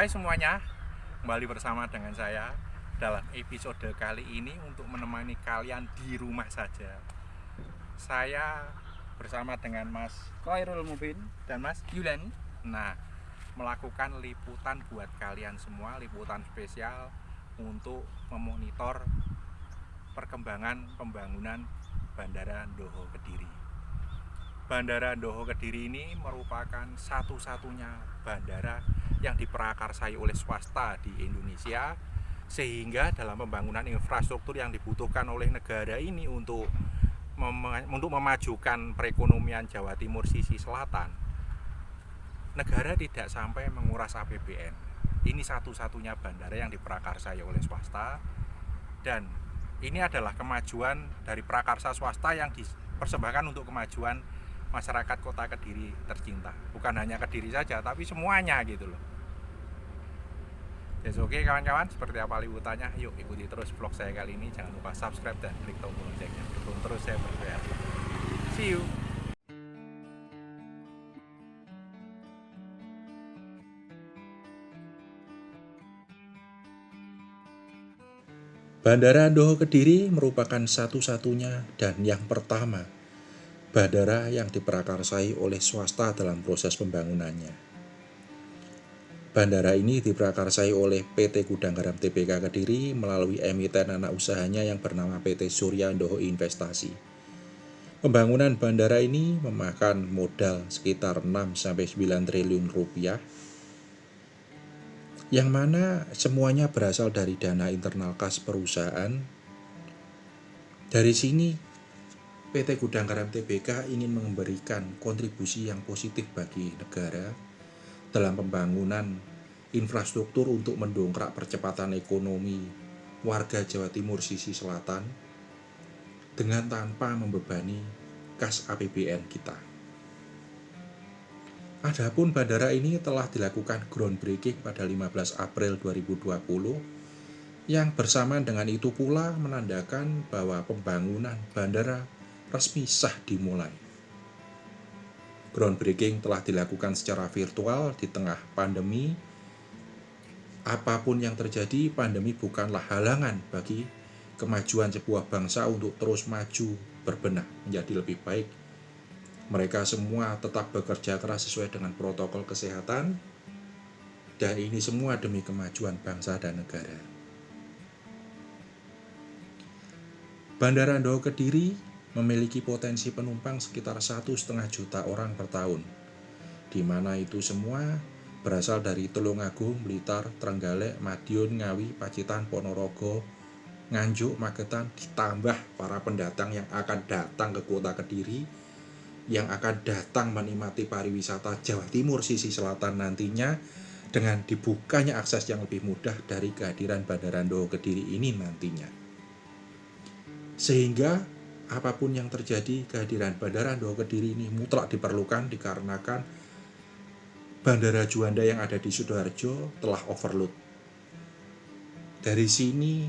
Hai semuanya, kembali bersama dengan saya dalam episode kali ini untuk menemani kalian di rumah saja. Saya bersama dengan Mas Khairul Mubin dan Mas Yulani. Nah, melakukan liputan buat kalian semua, liputan spesial untuk memonitor perkembangan pembangunan Bandara Ndoho Kediri. Bandara Ndoho Kediri ini merupakan satu-satunya bandara yang diprakarsai oleh swasta di Indonesia, sehingga dalam pembangunan infrastruktur yang dibutuhkan oleh negara ini untuk memajukan perekonomian Jawa Timur sisi selatan, negara tidak sampai menguras APBN. Ini satu-satunya bandara yang diprakarsai oleh swasta, dan ini adalah kemajuan dari prakarsa swasta yang dipersembahkan untuk kemajuan masyarakat kota Kediri tercinta. Bukan hanya Kediri saja, tapi semuanya gitu loh. Yes, oke kawan-kawan, seperti apa liputannya? Yuk ikuti terus vlog saya kali ini. Jangan lupa subscribe dan klik tombol loncengnya. Dukung terus saya berkarya. See you. Bandara Ndoho Kediri merupakan satu-satunya dan yang pertama bandara yang diprakarsai oleh swasta dalam proses pembangunannya. Bandara ini diprakarsai oleh PT Gudang Garam Tbk Kediri melalui emiten anak usahanya yang bernama PT Surya Ndoho Investasi. Pembangunan bandara ini memakan modal sekitar 6-9 triliun rupiah, yang mana semuanya berasal dari dana internal kas perusahaan. Dari sini PT Gudang Garam Tbk ingin memberikan kontribusi yang positif bagi negara dalam pembangunan infrastruktur untuk mendongkrak percepatan ekonomi warga Jawa Timur sisi selatan dengan tanpa membebani kas APBN kita. Adapun bandara ini telah dilakukan groundbreaking pada 15 April 2020, yang bersamaan dengan itu pula menandakan bahwa pembangunan bandara resmi sah dimulai. Groundbreaking telah dilakukan secara virtual di tengah pandemi. Apapun yang terjadi, pandemi bukanlah halangan bagi kemajuan sebuah bangsa untuk terus maju berbenah menjadi lebih baik. Mereka semua tetap bekerja keras sesuai dengan protokol kesehatan, dan ini semua demi kemajuan bangsa dan negara. Bandara Ndoho Kediri memiliki potensi penumpang sekitar 1,5 juta orang per tahun, di mana itu semua berasal dari Tulungagung, Blitar, Trenggalek, Madiun, Ngawi, Pacitan, Ponorogo, Nganjuk, Magetan, ditambah para pendatang yang akan datang ke kota Kediri, yang akan datang menikmati pariwisata Jawa Timur sisi selatan nantinya dengan dibukanya akses yang lebih mudah dari kehadiran Bandara Ndoho Kediri ini nantinya. Sehingga apapun yang terjadi, kehadiran Bandara Ndoho Kediri ini mutlak diperlukan dikarenakan Bandara Juanda yang ada di Sidoarjo telah overload. Dari sini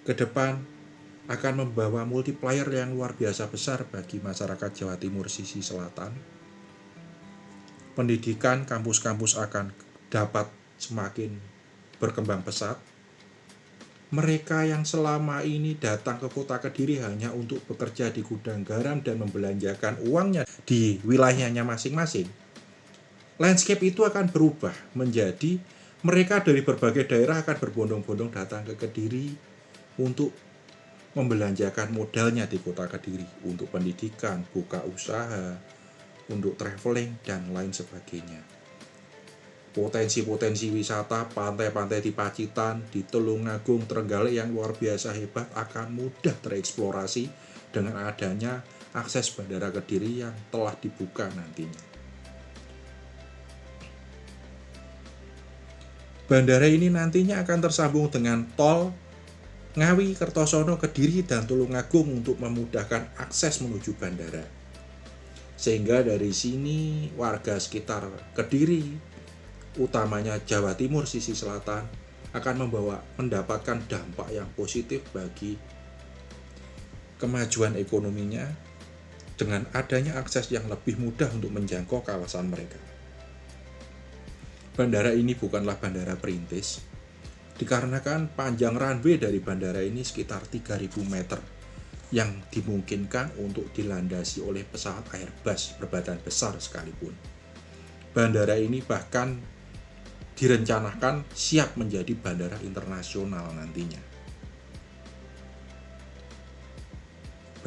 ke depan akan membawa multiplier yang luar biasa besar bagi masyarakat Jawa Timur sisi selatan. Pendidikan kampus-kampus akan dapat semakin berkembang pesat. Mereka yang selama ini datang ke kota Kediri hanya untuk bekerja di gudang garam dan membelanjakan uangnya di wilayahnya masing-masing, landscape itu akan berubah menjadi mereka dari berbagai daerah akan berbondong-bondong datang ke Kediri untuk membelanjakan modalnya di kota Kediri untuk pendidikan, buka usaha, untuk traveling, dan lain sebagainya. Potensi-potensi wisata pantai-pantai di Pacitan, di Tulungagung, Trenggalek yang luar biasa hebat akan mudah tereksplorasi dengan adanya akses Bandara Kediri yang telah dibuka nantinya. Bandara ini nantinya akan tersambung dengan tol Ngawi, Kertosono, Kediri, dan Tulungagung untuk memudahkan akses menuju bandara. Sehingga dari sini warga sekitar Kediri, utamanya Jawa Timur sisi selatan, akan mendapatkan dampak yang positif bagi kemajuan ekonominya dengan adanya akses yang lebih mudah untuk menjangkau kawasan mereka. Bandara ini bukanlah bandara perintis, dikarenakan panjang runway dari bandara ini sekitar 3.000 meter yang dimungkinkan untuk dilandasi oleh pesawat Airbus berbadan besar sekalipun. Bandara ini bahkan direncanakan siap menjadi bandara internasional nantinya.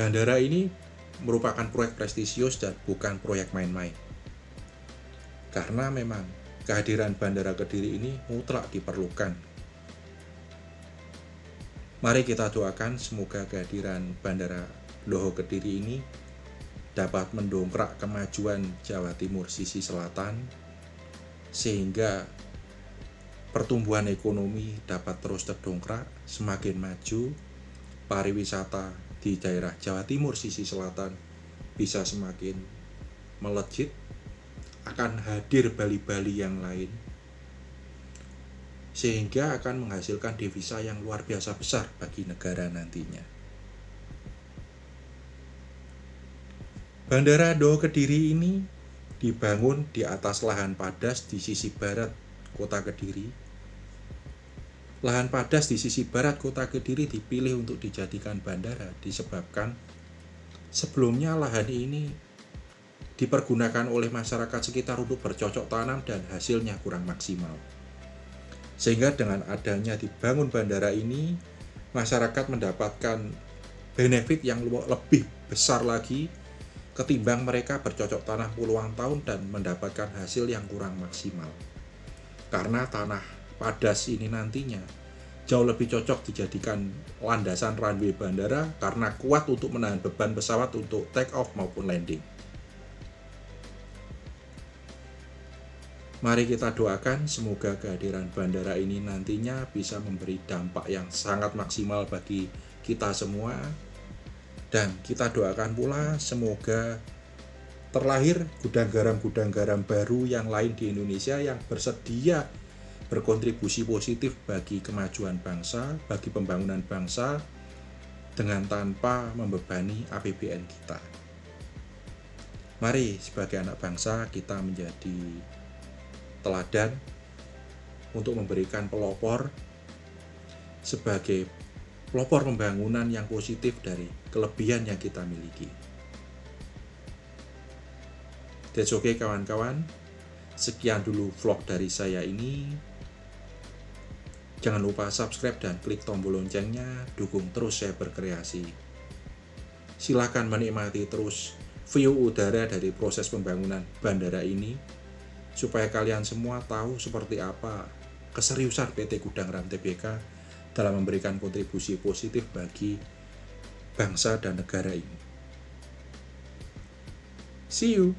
Bandara ini merupakan proyek prestisius dan bukan proyek main-main. Karena memang kehadiran Bandara Kediri ini mutlak diperlukan. Mari kita doakan semoga kehadiran Bandara Loho Kediri ini dapat mendongkrak kemajuan Jawa Timur sisi selatan, sehingga pertumbuhan ekonomi dapat terus terdongkrak, semakin maju, pariwisata di daerah Jawa Timur sisi selatan bisa semakin melejit, akan hadir Bali-Bali yang lain, sehingga akan menghasilkan devisa yang luar biasa besar bagi negara nantinya. Bandara Loho Kediri ini dibangun di atas lahan padas di sisi barat kota Kediri. Lahan padas di sisi barat kota Kediri dipilih untuk dijadikan bandara disebabkan sebelumnya lahan ini dipergunakan oleh masyarakat sekitar untuk bercocok tanam dan hasilnya kurang maksimal. Sehingga dengan adanya dibangun bandara ini, masyarakat mendapatkan benefit yang lebih besar lagi ketimbang mereka bercocok tanam puluhan tahun dan mendapatkan hasil yang kurang maksimal. Karena tanah padas ini nantinya jauh lebih cocok dijadikan landasan runway bandara karena kuat untuk menahan beban pesawat untuk take off maupun landing. Mari kita doakan semoga kehadiran bandara ini nantinya bisa memberi dampak yang sangat maksimal bagi kita semua. Dan kita doakan pula semoga terlahir gudang garam baru yang lain di Indonesia yang bersedia berkontribusi positif bagi kemajuan bangsa, bagi pembangunan bangsa dengan tanpa membebani APBN kita. Mari sebagai anak bangsa kita menjadi teladan untuk memberikan pelopor sebagai pelopor pembangunan yang positif dari kelebihan yang kita miliki. That's okay kawan-kawan. Sekian dulu vlog dari saya ini. Jangan lupa subscribe dan klik tombol loncengnya, dukung terus saya berkreasi. Silakan menikmati terus view udara dari proses pembangunan bandara ini, supaya kalian semua tahu seperti apa keseriusan PT Gudang Garam Tbk dalam memberikan kontribusi positif bagi bangsa dan negara ini. See you!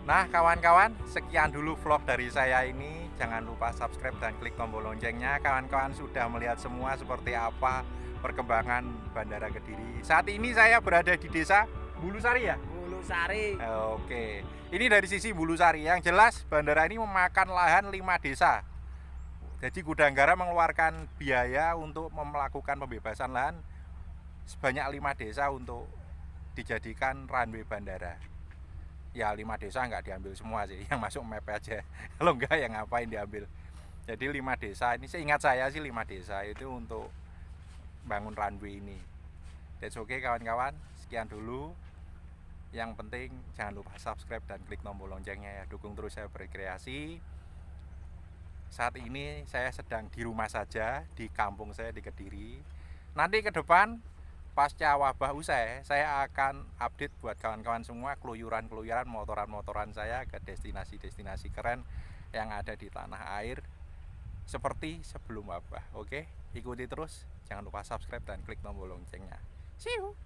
Nah kawan-kawan, sekian dulu vlog dari saya ini. Jangan lupa subscribe dan klik tombol loncengnya. Kawan-kawan sudah melihat semua seperti apa perkembangan Bandara Kediri. Saat ini saya berada di desa Bulusari ya? Bulusari. Oke, ini dari sisi Bulusari. Yang jelas bandara ini memakan lahan 5 desa. Jadi Gudang Garam mengeluarkan biaya untuk melakukan pembebasan lahan sebanyak 5 desa untuk dijadikan runway bandara. Ya 5 desa nggak diambil semua sih, yang masuk map aja. Kalau enggak ya ngapain diambil. Jadi 5 desa ini, seingat saya sih 5 desa itu untuk bangun runway ini. That's okay kawan-kawan, sekian dulu. Yang penting jangan lupa subscribe dan klik tombol loncengnya ya. Dukung terus saya berkreasi. Saat ini saya sedang di rumah saja, di kampung saya di Kediri. Nanti ke depan pasca wabah usai, saya akan update buat kawan-kawan semua keluyuran-keluyuran motoran-motoran saya ke destinasi-destinasi keren yang ada di tanah air seperti sebelum wabah. Oke, ikuti terus, jangan lupa subscribe dan klik tombol loncengnya. See you.